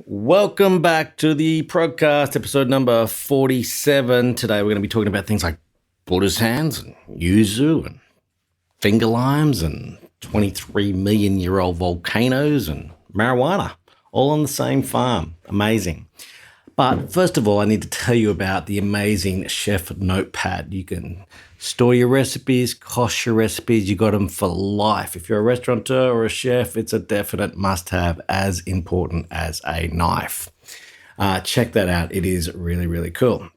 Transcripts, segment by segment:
Welcome back to the podcast, episode number 47. Today we're going to be talking about things like Buddha's hands and yuzu and finger limes and 23 million year old volcanoes and marijuana, all on the same farm. Amazing. But first of all, I need to tell you about the amazing Chef Notepad. You can store your recipes, cost your recipes. You got them for life. If you're a restaurateur or a chef, it's a definite must-have, as important as a knife. Check that out. It is really, really cool.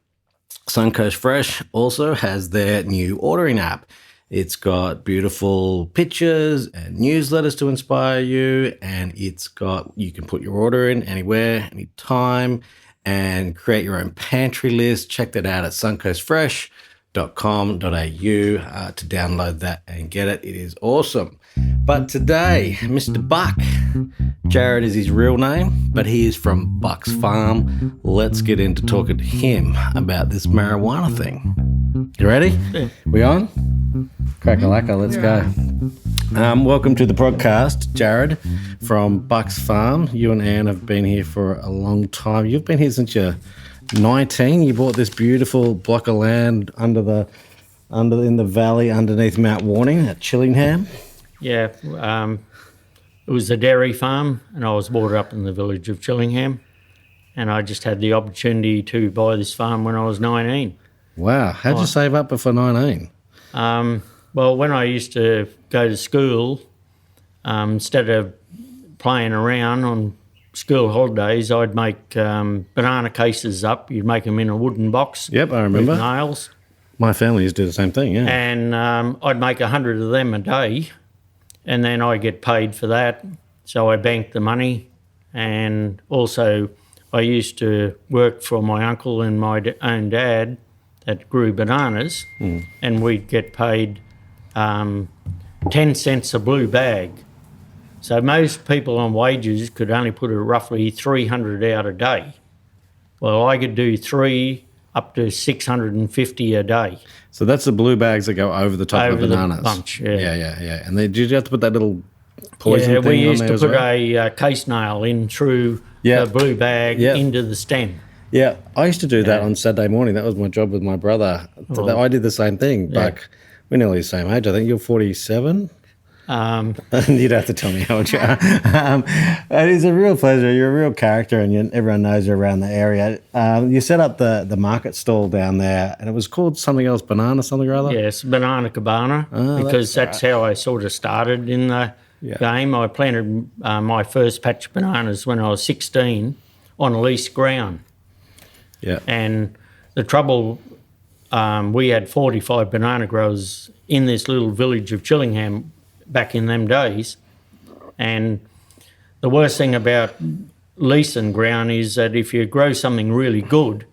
Suncoast Fresh also has their new ordering app. It's got beautiful pictures and newsletters to inspire you, and you can put your order in anywhere, anytime, and create your own pantry list. Check that out at suncoastfresh.com.au to download that and get it. It is awesome. But today, Mr. Buck, Jared is his real name, but he is from Buck's Farm. Let's get into talking to him about this marijuana thing. You ready? Yeah. We on? Crack-a-lacka, let's go. Welcome to the podcast, Jared from Buck's Farm. You and Anne have been here for a long time. You've been here since you're 19. You bought this beautiful block of land in the valley underneath Mount Warning at Chillingham. Yeah, it was a dairy farm, and I was brought up in the village of Chillingham, and I just had the opportunity to buy this farm when I was 19. Wow, how'd you save up before 19? Well, when I used to go to school, instead of playing around on school holidays, I'd make banana cases up. You'd make them in a wooden box. Yep, I remember. With nails. My family used to do the same thing, yeah. And I'd make 100 of them a day, and then I get paid for that. So I banked the money, and also I used to work for my uncle and my own dad that grew bananas, and we'd get paid 10 cents a blue bag. So most people on wages could only put roughly 300 out a day. Well, I could do 3 up to 650 a day. So that's the blue bags that go over the top of the bananas. The bunch, yeah. Yeah. And then, did you have to put that little poison thing on there? We used to as put well? a case nail in through the blue bag into the stem. Yeah, I used to do that on Saturday morning. That was my job with my brother. I did the same thing. Buck, we're nearly the same age. I think you're 47. You'd have to tell me how old you are. It is a real pleasure. You're a real character, and everyone knows you around the area. You set up the market stall down there, and it was called something else, Banana something or other? Yes, Banana Cabana, because that's how I sort of started in the game. I planted my first patch of bananas when I was 16 on leased ground. Yeah. And the trouble, we had 45 banana growers in this little village of Chillingham back in them days. And the worst thing about leasing ground is that if you grow something really good,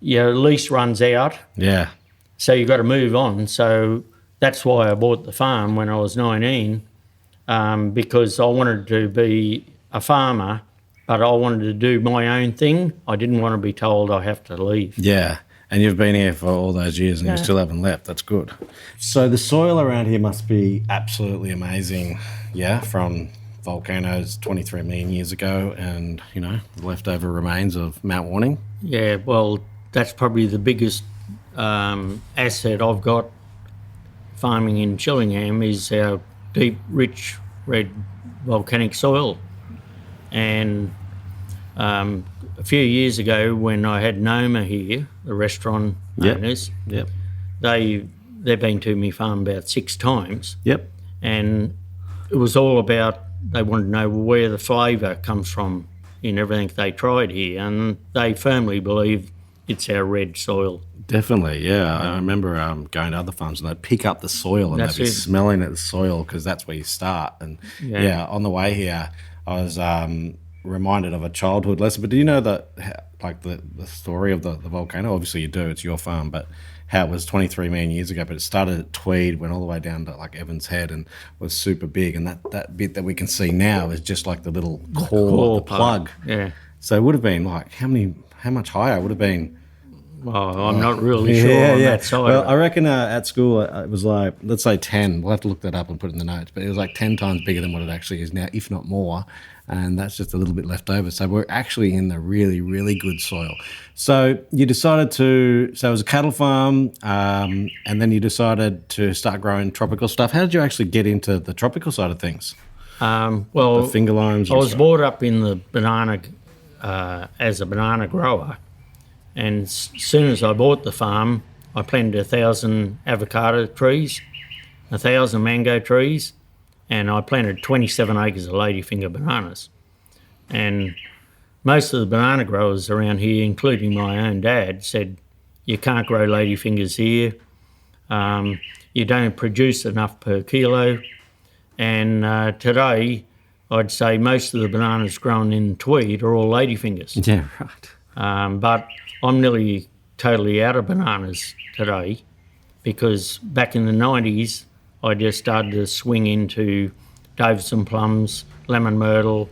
your lease runs out. Yeah. So you've got to move on. So that's why I bought the farm when I was 19, because I wanted to be a farmer, but I wanted to do my own thing. I didn't want to be told I have to leave. Yeah. And you've been here for all those years and you still haven't left. That's good. So the soil around here must be absolutely amazing, from volcanoes 23 million years ago and, leftover remains of Mount Warning. Yeah, well, that's probably the biggest asset I've got farming in Chillingham is our deep, rich, red volcanic soil. And a few years ago when I had Noma here, the restaurant owners, they've been to me farm about 6 times. Yep. And it was all about, they wanted to know where the flavour comes from in everything they tried here. And they firmly believe it's our red soil. Definitely, yeah. I remember going to other farms and they'd pick up the soil and they'd be smelling at the soil because that's where you start. And on the way here, I was reminded of a childhood lesson. But do you know that, like the story of the volcano? Obviously you do, it's your farm, but how it was 23 million years ago, but it started at Tweed, went all the way down to like Evans Head and was super big. And that bit that we can see now is just like the little core the plug. Yeah. So it would have been like, how much higher? It would have been... Well, I'm not really sure on that side. Well, I reckon at school it was like, let's say 10. We'll have to look that up and put it in the notes. But it was like 10 times bigger than what it actually is now, if not more. and that's just a little bit left over. So we're actually in the really, really good soil. So you decided so it was a cattle farm, and then you decided to start growing tropical stuff. How did you actually get into the tropical side of things? Well, The finger limes? I was brought up in the banana as a banana grower, and as soon as I bought the farm, I planted 1,000 avocado trees, 1,000 mango trees, and I planted 27 acres of ladyfinger bananas. And most of the banana growers around here, including my own dad, said, you can't grow ladyfingers here, you don't produce enough per kilo. And today, I'd say most of the bananas grown in Tweed are all ladyfingers. Yeah, right. But I'm nearly totally out of bananas today, because back in the 90s, I just started to swing into Davison plums, lemon myrtle,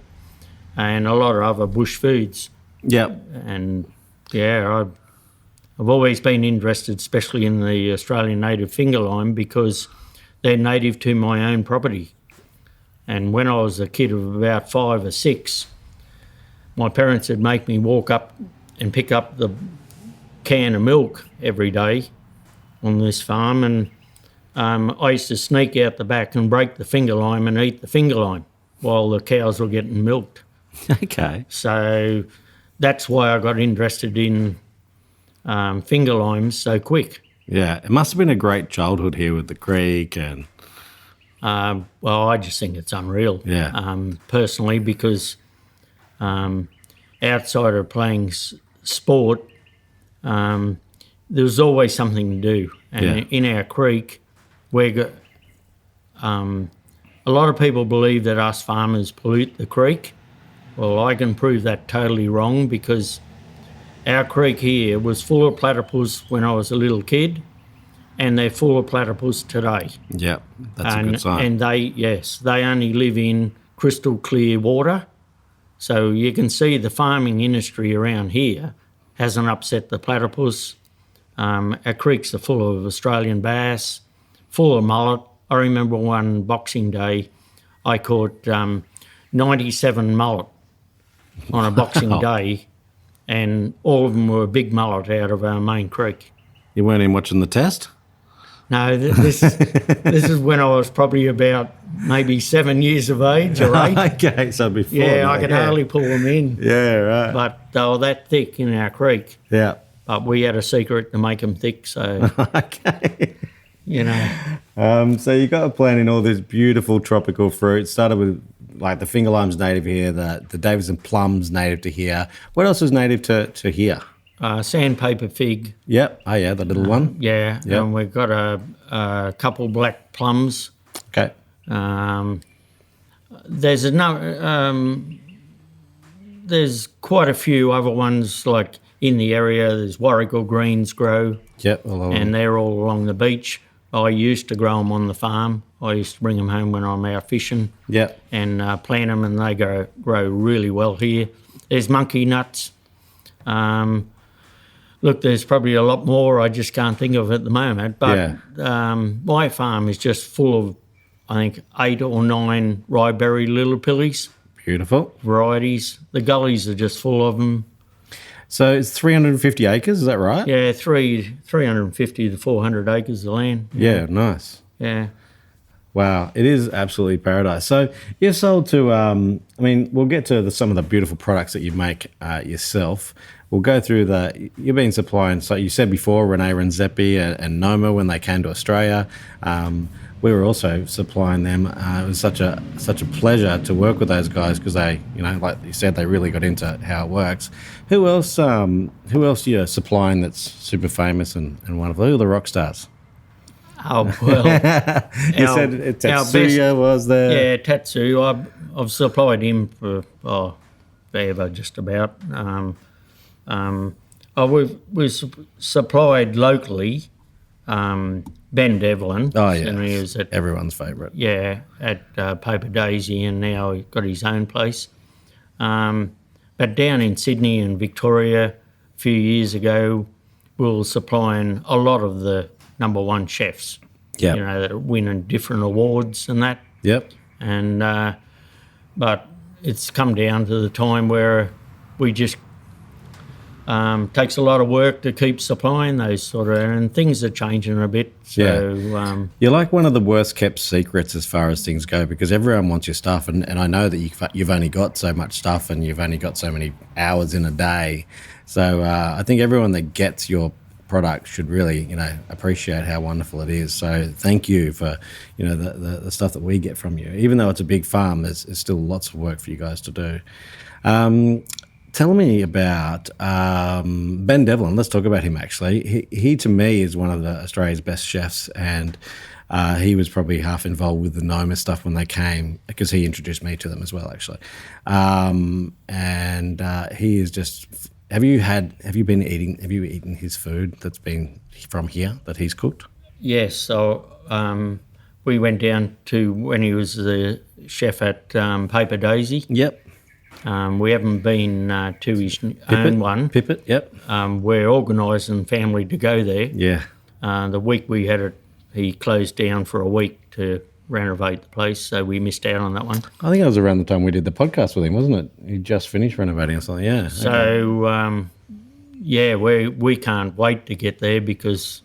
and a lot of other bush foods. Yep. And yeah, I've always been interested, especially in the Australian native finger lime, because they're native to my own property. And when I was a kid of about 5 or 6, my parents would make me walk up and pick up the can of milk every day on this farm, and I used to sneak out the back and break the finger lime and eat the finger lime while the cows were getting milked. Okay. So that's why I got interested in finger limes so quick. Yeah, it must have been a great childhood here with the creek and... Well, I just think it's unreal. Yeah. Personally, because outside of playing sport, there was always something to do. And in our creek, a lot of people believe that us farmers pollute the creek. Well, I can prove that totally wrong, because our creek here was full of platypus when I was a little kid, and they're full of platypus today. Yep, that's a good sign. And they only live in crystal clear water. So you can see the farming industry around here hasn't upset the platypus. Our creeks are full of Australian bass, full of mullet. I remember one Boxing Day, I caught 97 mullet on a Boxing Day, and all of them were big mullet out of our main creek. You weren't even watching the test? No, this is when I was probably about maybe 7 years of age or 8. Okay, so before. Yeah, I could hardly pull them in. Yeah, right. But they were that thick in our creek. Yeah. But we had a secret to make them thick, so, Okay. you know. So you got a plant in all this beautiful tropical fruit. Started with like the finger lime's native here, the Davison plum's native to here. What else is native to here? Sandpaper fig. Yep. Oh yeah, the little one. Yeah, Yep. and we've got a couple black plums. Okay. There's quite a few other ones like in the area. There's Warrigal greens grow, Yep. and they're all along the beach. I used to grow them on the farm. I used to bring them home when I'm out fishing. Yep. And plant them, and they grow really well here. There's monkey nuts. Look, there's probably a lot more I just can't think of at the moment. But my farm is just full of, I think, 8 or 9 ryeberry lillipillies Beautiful. varieties. The gullies are just full of them. So it's 350 acres, is that right? Yeah, 350 to 400 acres of land. Yeah, nice. Yeah. Wow, it is absolutely paradise. So you've sold to, we'll get to some of the beautiful products that you make yourself. We'll go through you've been supplying, so you said before, René Renzepi and Noma when they came to Australia. We were also supplying them. It was such a pleasure to work with those guys because they, like you said, they really got into how it works. Who else you're supplying that's super famous and wonderful? Who are the rock stars? Oh, well. You said Tatsuya was there. Yeah, Tatsu. I've supplied him for forever, just about. We've supplied locally Ben Devlin. Oh, yeah. And he was Everyone's favourite. Yeah, at Paper Daisy, and now he's got his own place. But down in Sydney and Victoria a few years ago, we were supplying a lot of the number one chefs, Yep. that are winning different awards and that. Yep. And but it's come down to the time where we just takes a lot of work to keep supplying those sort of, and things are changing a bit. So You're like one of the worst kept secrets as far as things go, because everyone wants your stuff, and I know that you've only got so much stuff and you've only got so many hours in a day. So I think everyone that gets your product should really, appreciate how wonderful it is. So thank you for, the stuff that we get from you. Even though it's a big farm, there's still lots of work for you guys to do. Tell me about Ben Devlin. Let's talk about him, actually. He to me, is one of Australia's best chefs, and he was probably half involved with the Noma stuff when they came, because he introduced me to them as well, actually. And he is just... Have you eaten his food that's been from here, that he's cooked? Yes. So we went down to when he was the chef at Paper Daisy. Yep. We haven't been to his own one. Pippet, yep. We're organising family to go there. Yeah. The week we had it, he closed down for a week to renovate the place, so we missed out on that one. I think it was around the time we did the podcast with him, wasn't it? He just finished renovating or something, yeah. So, we can't wait to get there, because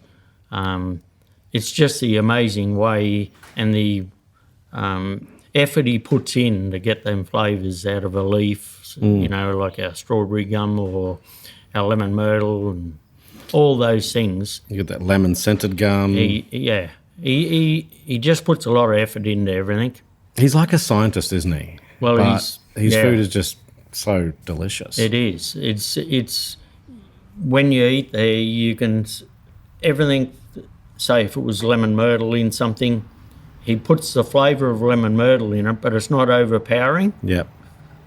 it's just the amazing way and the effort he puts in to get them flavours out of a leaf, like our strawberry gum or our lemon myrtle and all those things. You got that lemon scented gum. He just puts a lot of effort into everything. He's like a scientist, isn't he? Well, his food is just so delicious. It is. It's when you eat there, you can everything. Say if it was lemon myrtle in something, he puts the flavour of lemon myrtle in it, but it's not overpowering. Yep.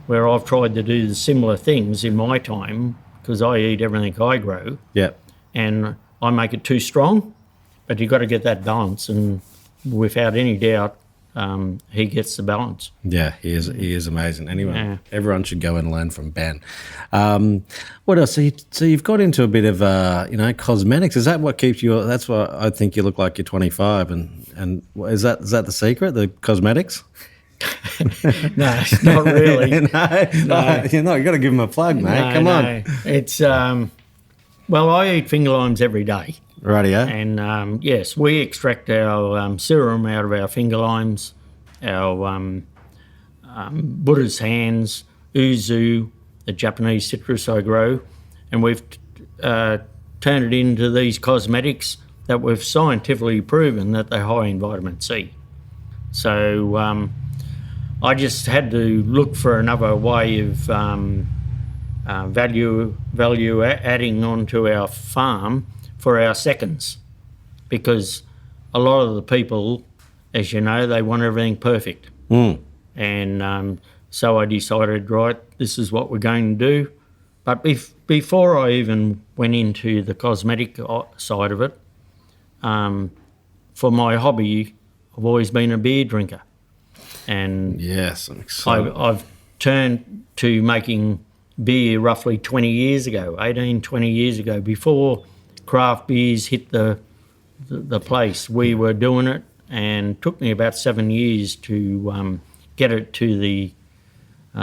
Where I've tried to do the similar things in my time, because I eat everything I grow. Yep. And I make it too strong. But you've got to get that balance, and without any doubt, he gets the balance. Yeah, he is amazing. Anyway, everyone should go and learn from Ben. What else? So you've got into a bit of cosmetics. Is that what keeps you? That's why I think you look like you're 25. And is that the secret? The cosmetics? No, not really. No. You got to give him a plug, mate. Come on. It's I eat finger limes every day. Rightio. And yes, we extract our serum out of our finger limes, our Buddha's hands, uzu, the Japanese citrus I grow, and we've turned it into these cosmetics that we've scientifically proven that they're high in vitamin C. So I just had to look for another way of value adding onto our farm for our seconds, because a lot of the people, as you know, they want everything perfect. And so I decided, right, this is what we're going to do. But before I even went into the cosmetic side of it, for my hobby, I've always been a beer drinker. And yes, I'm excited. I've turned to making beer roughly 20 years ago, 20 years ago, before craft beers hit the place. We were doing it, and it took me about 7 years to get it to the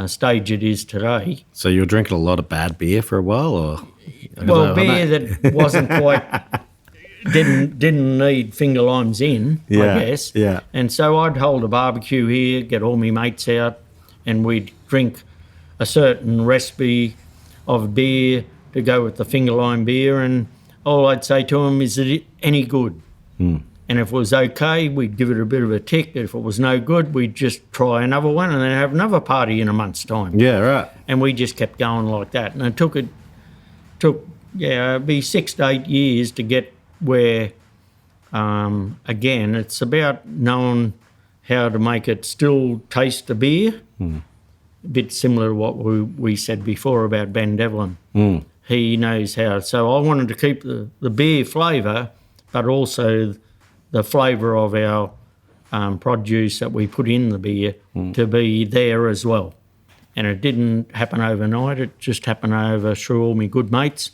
stage it is today. So you were drinking a lot of bad beer for a while, or? Well, beer that wasn't quite, didn't need finger limes in, I guess. Yeah. And so I'd hold a barbecue here, get all my mates out, and we'd drink a certain recipe of beer to go with the finger lime beer, and all I'd say to them, is it any good? And if it was okay, we'd give it a bit of a tick. If it was no good, we'd just try another one and then have another party in a month's time. Yeah, right. And we just kept going like that. And it took it'd be 6 to 8 years to get where, again, it's about knowing how to make it still taste the beer. A bit similar to what we said before about Ben Devlin. He knows how. So I wanted to keep the beer flavour, but also the flavour of our produce that we put in the beer to be there as well. And it didn't happen overnight. It just happened over through all my good mates.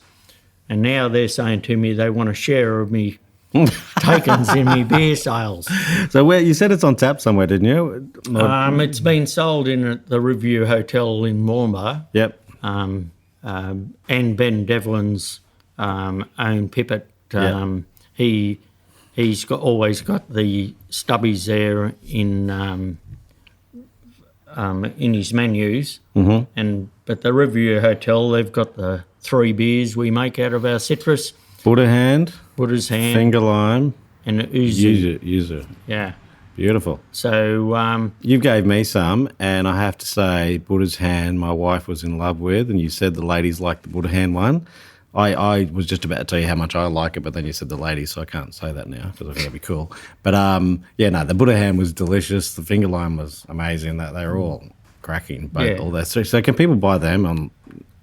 And now they're saying to me they want a share of me takens in me beer sales. So where you said it's on tap somewhere, didn't you? It's been sold in the Review Hotel in Moorma. Yep. And Ben Devlin's own Pippet. He's always got the stubbies there in his menus. Mm-hmm. But the Review Hotel, they've got the 3 beers we make out of our citrus. Buddha hand, Buddha's hand, finger lime, and yuzu. Yuzu. Yeah. Beautiful. So you gave me some, and I have to say, Buddha's hand, my wife was in love with, and you said the ladies liked the Buddha hand one. I was just about to tell you how much I like it, but then you said the ladies, so I can't say that now because I think that'd be cool. But the Buddha hand was delicious. The finger lime was amazing. That they were all cracking. But all that. So can people buy them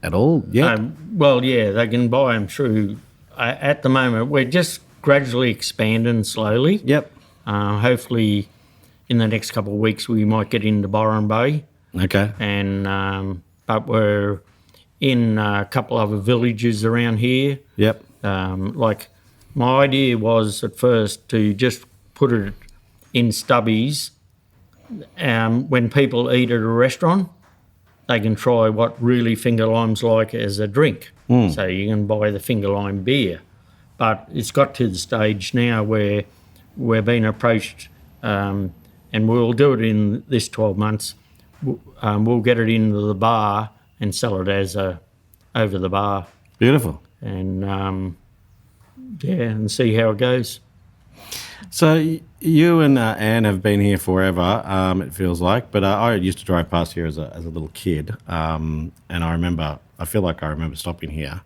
at all? Yeah. They can buy them through. At the moment, we're just gradually expanding slowly. Yep. Hopefully, in the next couple of weeks, we might get into Byron Bay. Okay. And but we're in a couple other villages around here. Yep. Like my idea was at first to just put it in stubbies. When people eat at a restaurant, they can try what really finger lime's like as a drink. So you can buy the finger lime beer. But it's got to the stage now where we're being approached, and we'll do it in this 12 months. We'll get it into the bar and sell it as over the bar. Beautiful. And and see how it goes. So you and Anne have been here forever, it feels like. But I used to drive past here as a little kid, and I feel like I remember stopping here,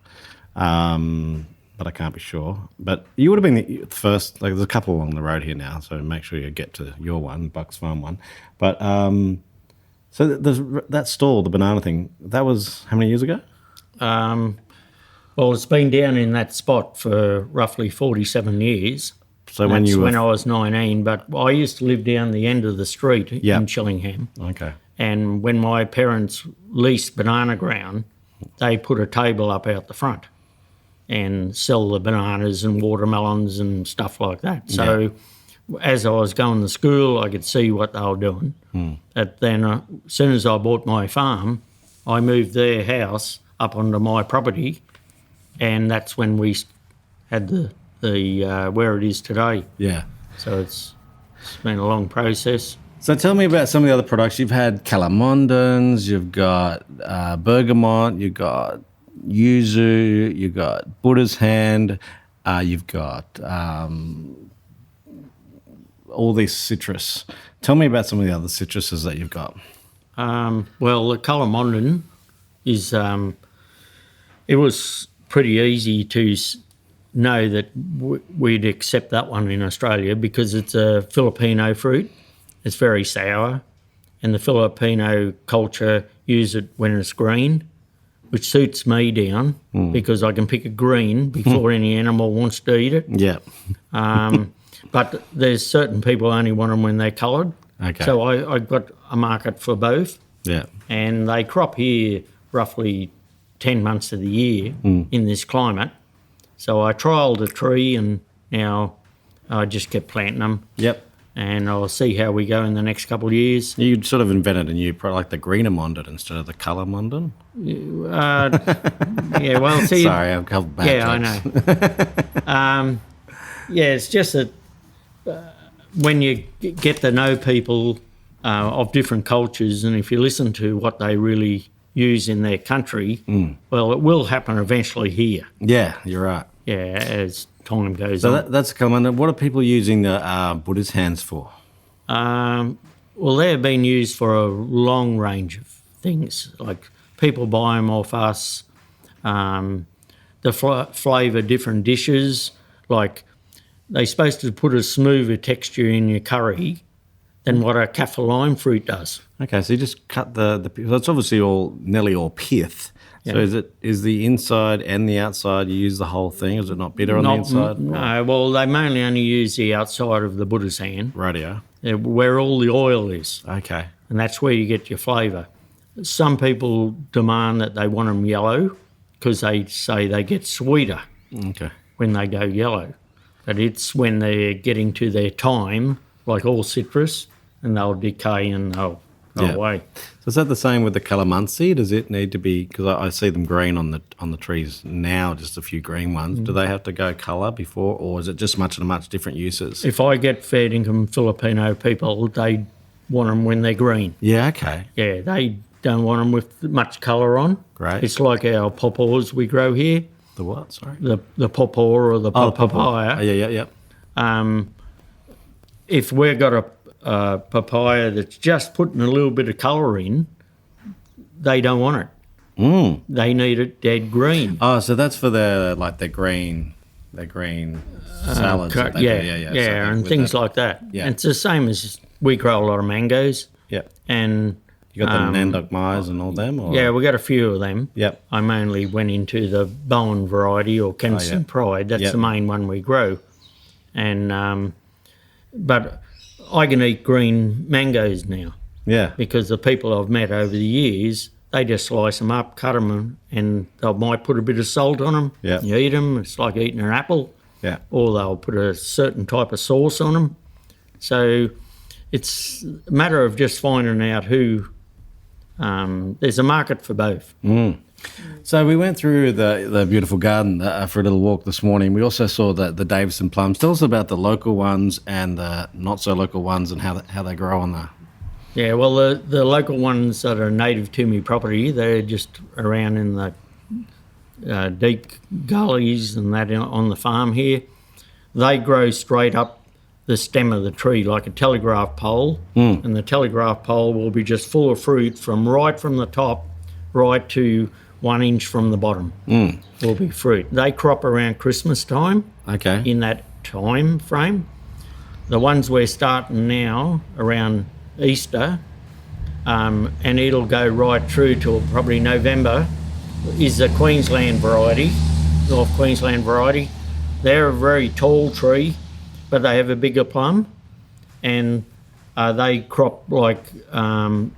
but I can't be sure. But you would have been the first. Like, there's a couple along the road here now, so make sure you get to your one, Bucks Farm one. But so there's that stall, the banana thing. That was how many years ago? Well, it's been down in that spot for roughly 47 years. So when I was 19, but I used to live down the end of the street in Chillingham. Okay. And when my parents leased banana ground, they put a table up out the front and sell the bananas and watermelons and stuff like that. So as I was going to school, I could see what they were doing. But then as soon as I bought my farm, I moved their house up onto my property, and that's when we had the where it is today. Yeah. So it's been a long process. So tell me about some of the other products. You've had calamondins, you've got bergamot, you've got yuzu, you've got Buddha's hand, you've got all these citrus. Tell me about some of the other citruses that you've got. Well, the calamondin is, it was pretty easy to know that we'd accept that one in Australia because it's a Filipino fruit. It's very sour, and the Filipino culture use it when it's green, which suits me down because I can pick a green before any animal wants to eat it. Yeah. But there's certain people only want them when they're coloured. Okay. So I've got a market for both. Yeah. And they crop here roughly 10 months of the year in this climate. So I trialled a tree, and now I just kept planting them. Yep. And I'll see how we go in the next couple of years. You sort of invented a new product, like the greenamondin instead of the calamondin. Yeah, well, see... Sorry, I've got bad jokes. I know. It's just that when you get to know people of different cultures, and if you listen to what they really use in their country, well, it will happen eventually here. Yeah, you're right. Yeah, as time goes on. So that's calamondin. What are people using the Buddha's hands for? Well, they have been used for a long range of things. Like, people buy them off us to flavour different dishes. Like, they're supposed to put a smoother texture in your curry than what a kaffir lime fruit does. Okay, so you just cut the it's obviously nearly all pith. Yeah. So is the inside and the outside, you use the whole thing? Is it not bitter on the inside? No, well, they mainly only use the outside of the Buddha's hand. Radio. Where all the oil is. Okay. And that's where you get your flavour. Some people demand that they want them yellow because they say they get sweeter Okay. when they go yellow. But it's when they're getting to their time, like all citrus, and they'll decay and they'll go Yeah. away. So is that the same with the calamansi? Does it need to be, because I see them green on the trees now, just a few green ones. Do they have to go colour before, or is it just much different uses? If I get fair income Filipino people, they want them when they're green. Yeah, okay. Yeah, they don't want them with much colour on. Great. It's like our pawpaws we grow here, The what, sorry? the pawpaw or the papaya. Oh, yeah. If we've got a papaya that's just putting a little bit of colour in, they don't want it. Mm. They need it dead green. Oh, so that's for their green salads. that they do. Yeah, and things like that. Yeah. And it's the same as we grow a lot of mangoes, Yeah. and You got the Nandok Myers and all them? Or? yeah, we got a few of them. Yep. I mainly went into the Bowen variety or Kensington Pride. That's Yep. the main one we grow. And but I can eat green mangoes now Yeah. because the people I've met over the years, they just slice them up, cut them, and they might put a bit of salt on them. Yep. You eat them. It's like eating an apple. Yeah. Or they'll put a certain type of sauce on them. So it's a matter of just finding out who. There's a market for both. So we went through the beautiful garden for a little walk this morning. We also saw the Davison plums. Tell us about the local ones and the not so local ones and how they grow on the. Yeah, well, the local ones that are native to me property, they're just around in the deep gullies and that on the farm here. They grow straight up the stem of the tree like a telegraph pole, and the telegraph pole will be just full of fruit from the top right to 1 inch from the bottom will be fruit. They crop around Christmas time, Okay. in that time frame. The ones we're starting now around Easter, and it'll go right through till probably November, is the Queensland variety, North Queensland variety. They're a very tall tree, but they have a bigger plum, and they crop like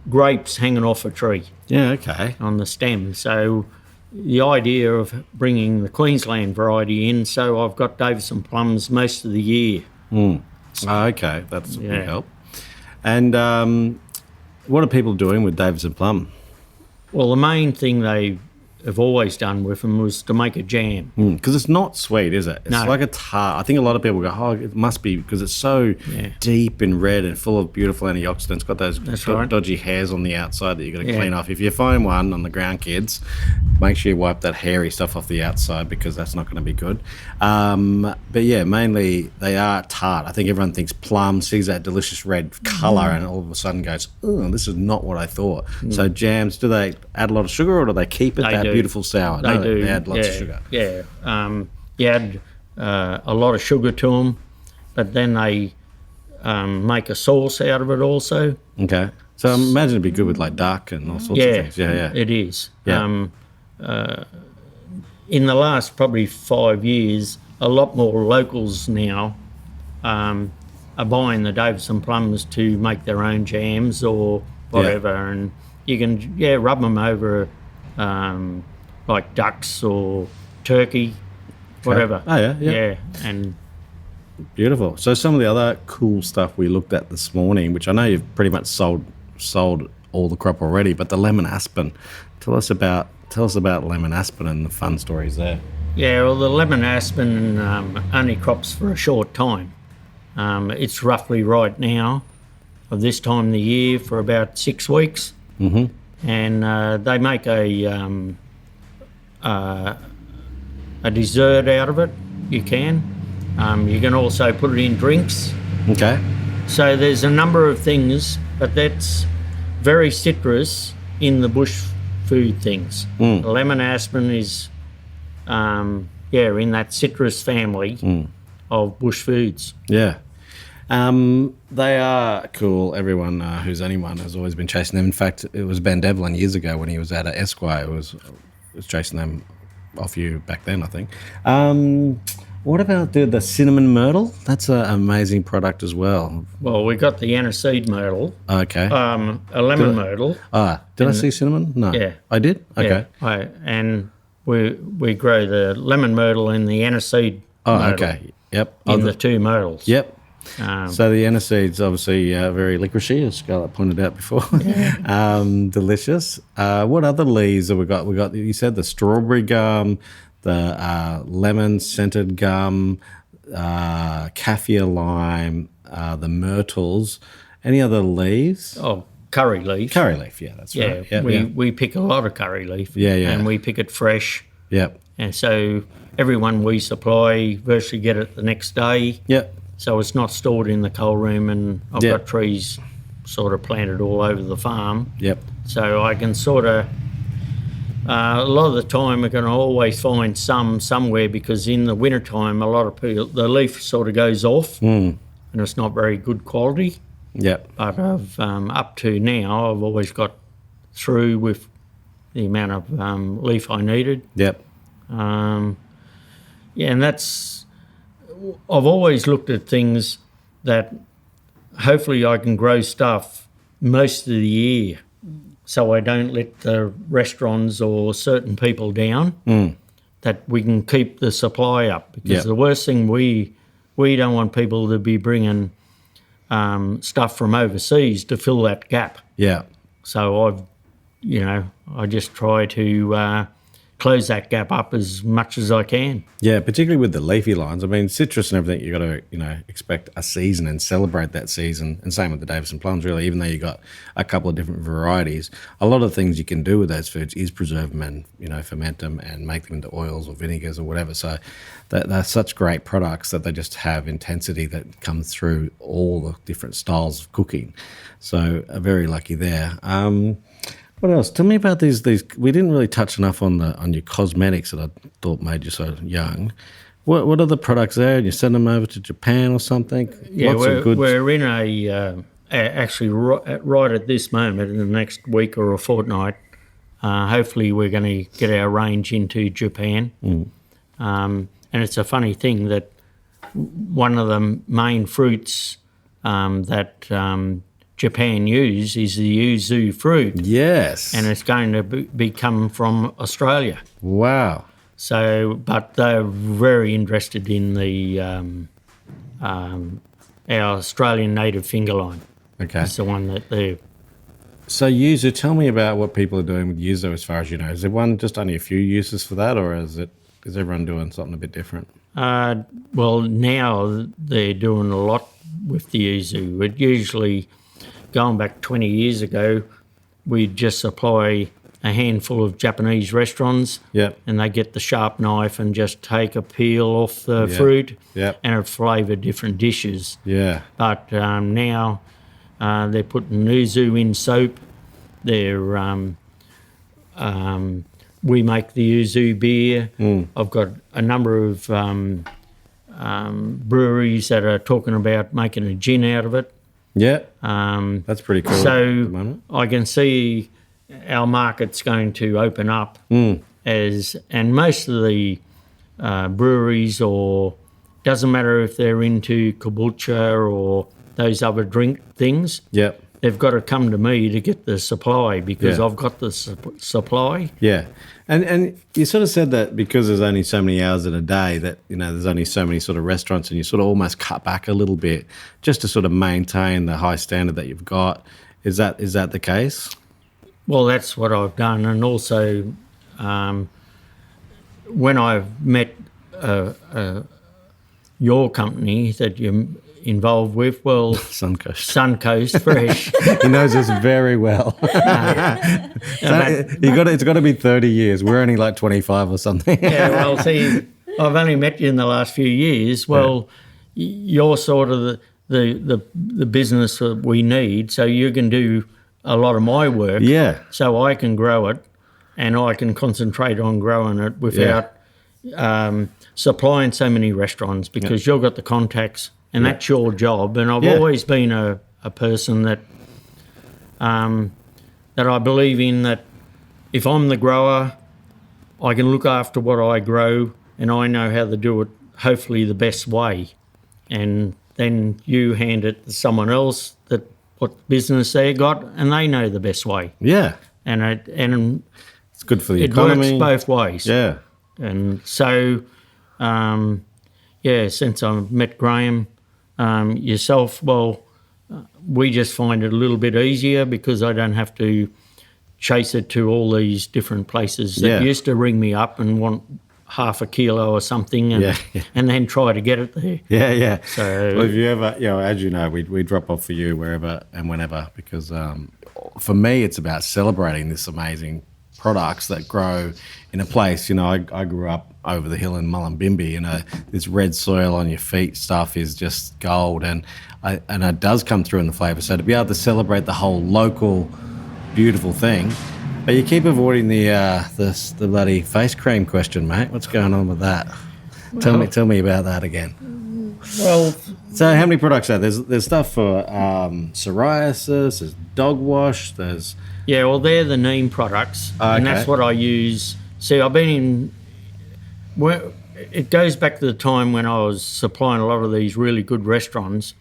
grapes hanging off a tree Yeah, okay. on the stem. So the idea of bringing the Queensland variety in, so I've got Davison plums most of the year. Oh, okay. That's a big Yeah. help. And what are people doing with Davison plum? Well, the main thing they have always done with them was to make a jam. Because it's not sweet, is it? It's No. like a tart. I think a lot of people go, oh, it must be because it's so deep and red and full of beautiful antioxidants. It's got those right. dodgy hairs on the outside that you've got to Yeah. clean off. If you find one on the ground, kids, make sure you wipe that hairy stuff off the outside because that's not going to be good. But yeah, mainly they are tart. I think everyone thinks plum, sees that delicious red colour and all of a sudden goes, oh, this is not what I thought. So jams, do they add a lot of sugar or do they keep it They that do. beautiful sour? They No, do. They add lots of sugar. Yeah. You add a lot of sugar to them, but then they make a sauce out of it also. Okay. So I imagine it'd be good with like duck and all sorts of things. Yeah. It is. Yeah. In the last probably 5 years, a lot more locals now are buying the Davison plums to make their own jams or whatever, and you can rub them over like ducks or turkey, whatever. Oh, yeah. Yeah, and Beautiful. So some of the other cool stuff we looked at this morning, which I know you've pretty much sold all the crop already, but the lemon aspen. Tell us about lemon aspen and the fun stories there. yeah, well, the lemon aspen only crops for a short time. It's roughly right now of this time of the year for about 6 weeks. Mm-hmm. And they make a dessert out of it. You can. You can also put it in drinks. Okay. So there's a number of things, but that's very citrus in the bush food things. The lemon aspen is, in that citrus family of bush foods. Yeah. They are cool. Everyone anyone has always been chasing them. In fact, it was Ben Devlin years ago when he was at Esquire was chasing them off you back then, I think. What about the cinnamon myrtle? That's an amazing product as well. Well, we got the aniseed myrtle, Okay. a lemon myrtle. Did I see cinnamon? No. Yeah. I did? Okay. Yeah, and we grow the lemon myrtle and the aniseed Oh, myrtle. okay. Yep. in the two models. Yep. Um, So the aniseed's obviously very licoricey, as Scarlett pointed out before. Delicious. What other leaves have we got? We got, you said, the strawberry gum, the lemon scented gum, kaffir lime, the myrtles. Any other leaves? oh, curry leaf. Curry leaf, yeah, that's Yeah, right. Yep, we pick a lot of curry leaf. Yeah, yeah. And we pick it fresh. Yep. And so everyone we supply virtually get it the next day. Yep. So it's not stored in the cold room, and I've Yeah. got trees sort of planted all over the farm. Yep. So I can sort of, a lot of the time I can always find some somewhere, because in the wintertime a lot of people, the leaf sort of goes off and it's not very good quality. Yep. But I've, up to now, I've always got through with the amount of leaf I needed. Yep. Yeah, and that's, I've always looked at things that hopefully I can grow stuff most of the year, so I don't let the restaurants or certain people down, that we can keep the supply up. Because Yep. the worst thing, we don't want people to be bringing stuff from overseas to fill that gap. Yeah. So I just try to close that gap up as much as I can. Yeah, particularly with the leafy lines. I mean, citrus and everything, you got to, expect a season and celebrate that season. And same with the Davison plums, really, even though you got a couple of different varieties. A lot of things you can do with those foods is preserve them and, ferment them and make them into oils or vinegars or whatever. So they're such great products that they just have intensity that comes through all the different styles of cooking. So very lucky there. What else? Tell me about these. We didn't really touch enough on your cosmetics that I thought made you so young. What are the products there? You send them over to Japan or something? Yeah, Lots of good. we're in actually right at this moment, in the next week or a fortnight, hopefully we're going to get our range into Japan. And it's a funny thing that one of the main fruits that Japan use is the yuzu fruit, Yes. and it's going to be come from Australia. Wow. So, but they're very interested in the our Australian native finger lime. Okay. It's the one that they're. So yuzu, tell me about what people are doing with yuzu as far as you know. Is there just only a few uses for that, or is everyone doing something a bit different? Well, now they're doing a lot with the yuzu. It usually, going back 20 years ago, we'd just supply a handful of Japanese restaurants, Yep. and they get the sharp knife and just take a peel off the fruit, Yep. and it flavour different dishes. Yeah. But now they're putting yuzu in soap. We make the yuzu beer. I've got a number of breweries that are talking about making a gin out of it. Yeah. That's pretty cool. At the So moment. I can see our market's going to open up and most of the breweries, or doesn't matter if they're into kombucha or those other drink things, Yep. they've got to come to me to get the supply, because Yeah. I've got the supply. Yeah. And you sort of said that because there's only so many hours in a day that, there's only so many sort of restaurants, and you sort of almost cut back a little bit just to sort of maintain the high standard that you've got. Is that the case? Well, that's what I've done. And also, when I've met your company that you're involved with, well, Suncoast. Suncoast Fresh. He knows us very well. It's got to be 30 years. We're only like 25 or something. Yeah, well, see, I've only met you in the last few years. Well, you're sort of the business that we need, so you can do a lot of my work. Yeah. So I can grow it, and I can concentrate on growing it without supplying so many restaurants, because you've got the contacts, and that's your job. And I've always been a person that I believe in, that if I'm the grower, I can look after what I grow, and I know how to do it, hopefully the best way. And then you hand it to someone else that what business they got, and they know the best way. Yeah. And It's good for the it economy. works both ways. Yeah. And so, Yeah, since I met Graham, yourself, well, we just find it a little bit easier because I don't have to chase it to all these different places that Yeah. used to ring me up and want half a kilo or something and, Yeah. and then try to get it there. Yeah, yeah. So- well, if you ever, as you know, we drop off for you wherever and whenever because for me, it's about celebrating this amazing products that grow in a place. I grew up over the hill in Mullumbimby. This red soil on your feet stuff is just gold, and it does come through in the flavour. So to be able to celebrate the whole local, beautiful thing. But you keep avoiding the bloody face cream question, mate. What's going on with that? Tell me about that again. Well, So how many products are there? There's stuff for psoriasis, there's dog wash, there's... yeah, well, they're the neem products, and that's Okay. what I use. See, I've been in... Well, it goes back to the time when I was supplying a lot of these really good restaurants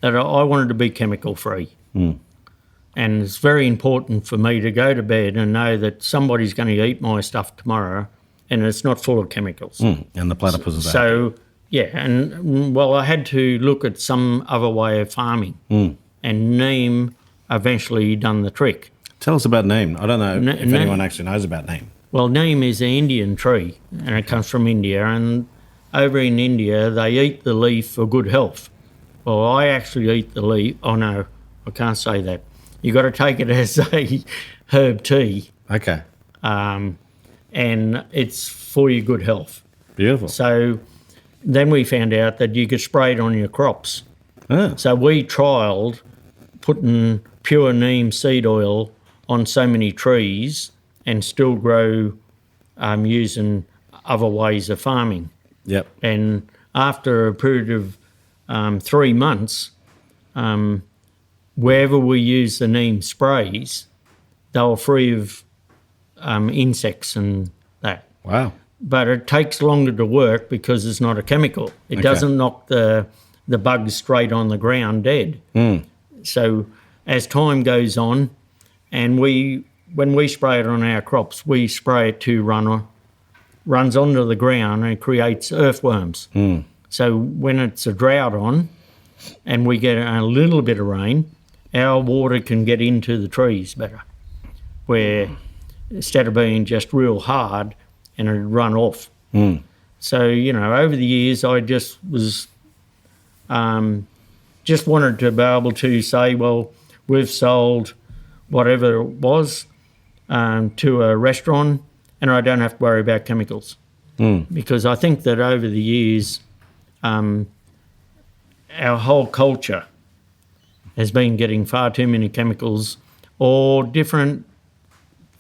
that I wanted to be chemical-free. And it's very important for me to go to bed and know that somebody's going to eat my stuff tomorrow and it's not full of chemicals. And the platypus is out. So, yeah, and well, I had to look at some other way of farming. And neem eventually done the trick. Tell us about neem. I don't know if neem- anyone actually knows about neem. Well, neem is an Indian tree and it comes from India. And over in India, they eat the leaf for good health. Well, I actually eat the leaf. Oh, no, I can't say that. You got to take it as a herb tea, Okay. and it's for your good health. Beautiful. So then we found out that you could spray it on your crops. Ah, So we trialled putting pure neem seed oil on so many trees and still grow using other ways of farming. yep. And after a period of 3 months, wherever we use the neem sprays, they were free of insects and that. Wow. But it takes longer to work because it's not a chemical. It doesn't knock the bugs straight on the ground dead. So as time goes on, and when we spray it on our crops, we spray it to runs onto the ground and creates earthworms. So when it's a drought on and we get a little bit of rain, our water can get into the trees better, where instead of being just real hard and it'd run off. So, over the years, I just was just wanted to be able to say, well, we've sold whatever it was to a restaurant and I don't have to worry about chemicals. Because I think that over the years, our whole culture has been getting far too many chemicals or different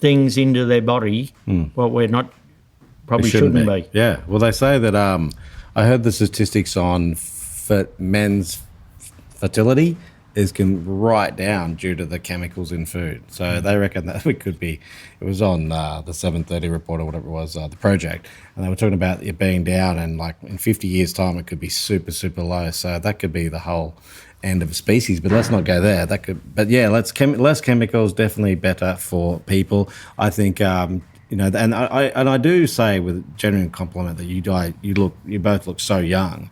things into their body, what we're not probably shouldn't be. Yeah. Well, they say that I heard the statistics on men's fertility is right down due to the chemicals in food. So they reckon that we could be. It was on the 7:30 report or whatever it was, the project, and they were talking about it being down, and like in 50 years' time, it could be super, super low. So that could be the whole end of a species. But let's not go there. But yeah, less chemicals, definitely better for people. I think. And I do say with genuine compliment that you both look so young,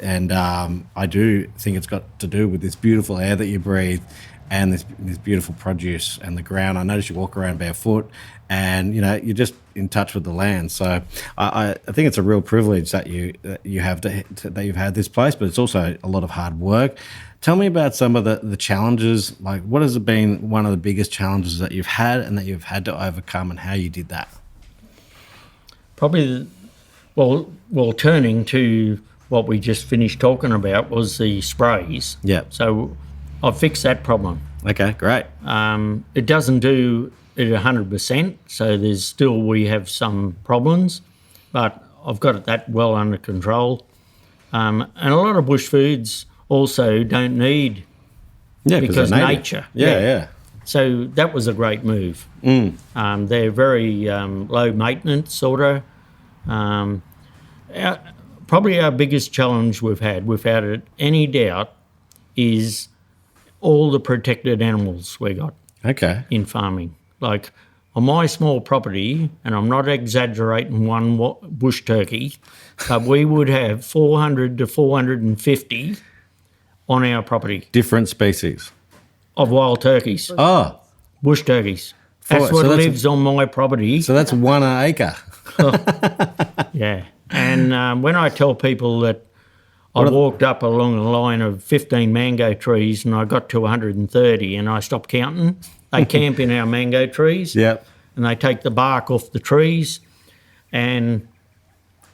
and I do think it's got to do with this beautiful air that you breathe, and this beautiful produce and the ground. I notice you walk around barefoot, and you're just in touch with the land. So I think it's a real privilege that you have that you've had this place, but it's also a lot of hard work. Tell me about some of the challenges. Like, what has been one of the biggest challenges that you've had and that you've had to overcome, and how you did that? Probably, turning to what we just finished talking about was the sprays. Yeah. So I've fixed that problem. Okay, great. It doesn't do it 100%, so we have some problems, but I've got that well under control. And a lot of bush foods also don't need, because they're native. nature. Yeah. So that was a great move. They're very low maintenance, sort of. Probably our biggest challenge we've had, without any doubt, is all the protected animals we got Okay. in farming. Like on my small property, and I'm not exaggerating one bush turkey, but we would have 400 to 450 on our property Different species. of wild turkeys, Oh, bush turkeys. That's so what that's- lives on my property. so that's 1 acre. Yeah. And when I tell people that I walked up along a line of 15 mango trees and I got to 130 and I stopped counting, they camp in our mango trees. Yep. And they take the bark off the trees. And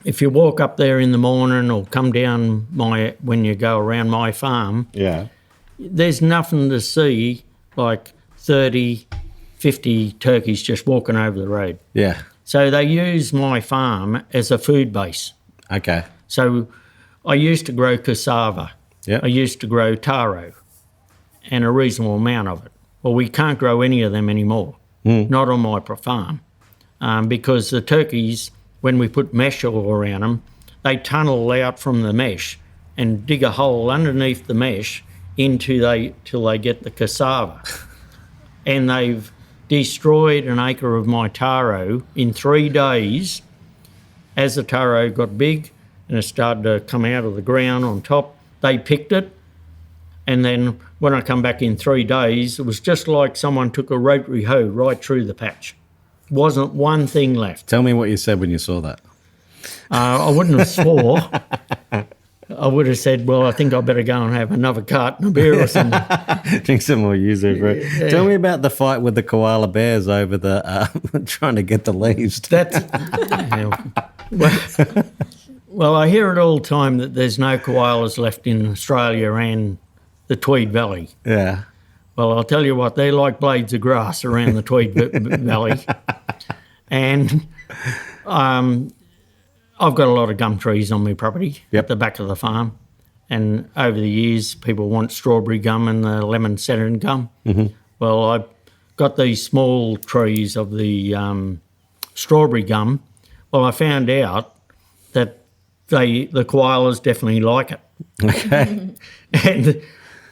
if you walk up there in the morning or come down when you go around my farm, Yeah. there's nothing to see like 30, 50 turkeys just walking over the road. Yeah. So they use my farm as a food base. Okay. So I used to grow cassava. Yep. I used to grow taro and a reasonable amount of it. Well, we can't grow any of them anymore, not on my farm, because the turkeys, when we put mesh all around them, they tunnel out from the mesh and dig a hole underneath the mesh till they get the cassava. And they've destroyed an acre of my taro in 3 days. As the taro got big and it started to come out of the ground on top, they picked it. And then when I come back in 3 days, it was just like someone took a rotary hoe right through the patch. Wasn't one thing left. Tell me what you said when you saw that. I wouldn't have swore. I would have said, well, I think I better go and have another carton of beer or something. Drink some more yuzu, bro. Tell me about the fight with the koala bears over the trying to get the leaves. That's well, I hear it all the time that there's no koalas left in Australia and the Tweed Valley. Yeah. Well, I'll tell you what, they're like blades of grass around the Tweed Valley. And I've got a lot of gum trees on my property Yep. at the back of the farm. And over the years, people want strawberry gum and the lemon cedar gum. Mm-hmm. Well, I've got these small trees of the strawberry gum. Well, I found out that the koalas definitely like it. Okay. And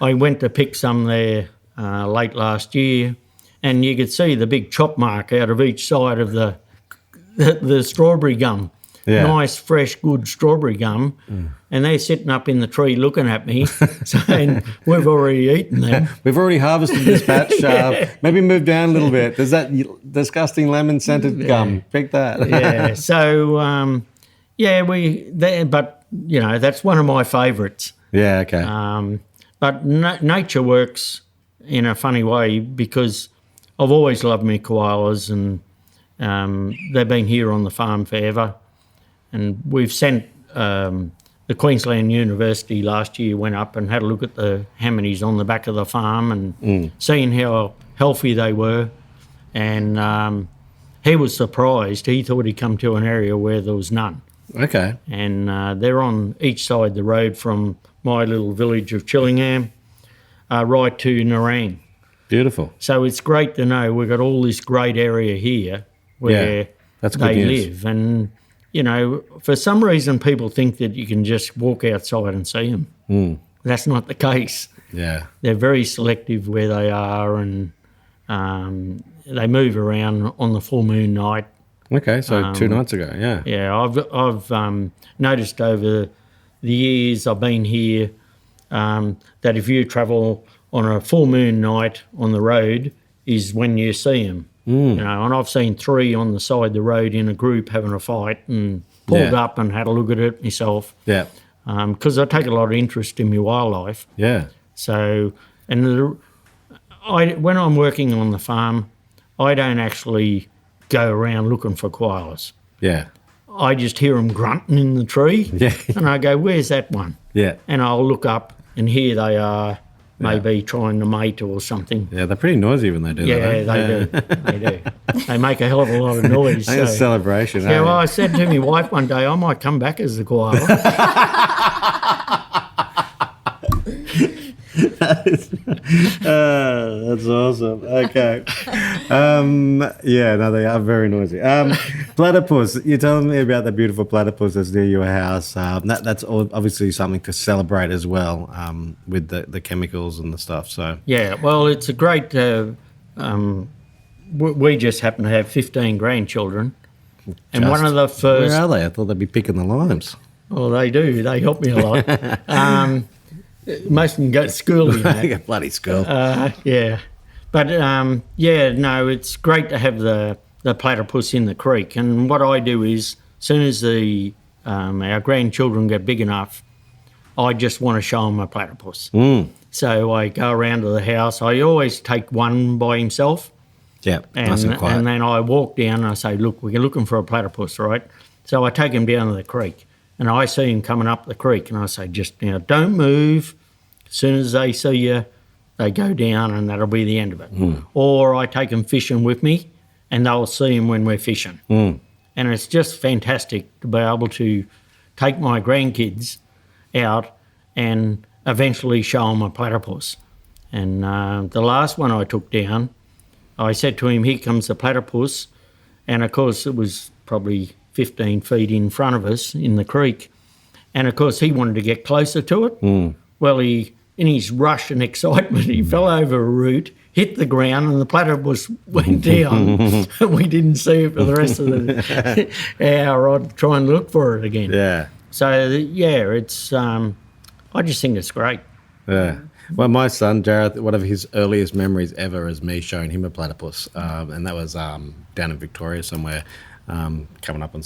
I went to pick some there late last year, and you could see the big chop mark out of each side of the strawberry gum. Yeah. Nice, fresh, good strawberry gum. And they're sitting up in the tree looking at me, saying, we've already eaten them. We've already harvested this batch. Maybe move down a little bit. There's that disgusting lemon scented gum. Pick that. Yeah. So, but, you know, that's one of my favourites. Yeah, okay. But nature works in a funny way because I've always loved my koalas, and they've been here on the farm forever. And we've sent the Queensland University last year went up and had a look at the hamonies on the back of the farm and seeing how healthy they were. And he was surprised. He thought he'd come to an area where there was none. Okay. And they're on each side of the road from my little village of Chillingham right to Nerang. Beautiful. So it's great to know we've got all this great area here where that's good they news. live. And, you know, for some reason people think that you can just walk outside and see them. That's not the case. Yeah. They're very selective where they are, and they move around on the full moon night. Okay, so 2 nights ago, yeah. Yeah, I've noticed over the years I've been here that if you travel on a full moon night on the road is when you see them. You know, and I've seen 3 on the side of the road in a group having a fight and pulled up and had a look at it myself. Yeah. Because I take a lot of interest in my wildlife. Yeah. So, and when I'm working on the farm, I don't actually go around looking for koalas. Yeah. I just hear them grunting in the tree. Yeah. And I go, where's that one? Yeah. And I'll look up, and here they are, maybe trying to mate or something. Yeah, they're pretty noisy when they do that. Yeah, they do. They do. They make a hell of a lot of noise. I think it's a celebration. Yeah, well, I said to my wife one day, I might come back as a koala. That's awesome. Okay. They are very noisy. Platypus, you're telling me about the beautiful platypus that's near your house. That's obviously something to celebrate as well, with the chemicals and the stuff. So Yeah, well, it's a great we just happen to have 15 grandchildren. And one of the first... Where are they? I thought they'd be picking the limes. Well, they do. They help me a lot. Most of them go to school, you know. They go bloody school. Yeah. But, no, it's great to have the platypus in the creek. And what I do is, as soon as our grandchildren get big enough, I just want to show them a platypus. So I go around to the house. I always take one by himself. Yeah, nice and quiet. And then I walk down and I say, look, we're looking for a platypus, right? So I take him down to the creek and I see him coming up the creek and I say, just now, don't move. As soon as they see you, they go down and that'll be the end of it. Or I take them fishing with me and they'll see him when we're fishing. And it's just fantastic to be able to take my grandkids out and eventually show them a platypus. And the last one I took down, I said to him, here comes the platypus. And, of course, it was probably 15 feet in front of us in the creek. And, of course, he wanted to get closer to it. Well, in his rush and excitement, he fell over a root, hit the ground, and the platypus went down. We didn't see it for the rest of the hour. I'd try and look for it again. Yeah. So, yeah, it's I just think it's great. Yeah. Well, my son, Jareth, one of his earliest memories ever is me showing him a platypus. And that was down in Victoria somewhere, coming up on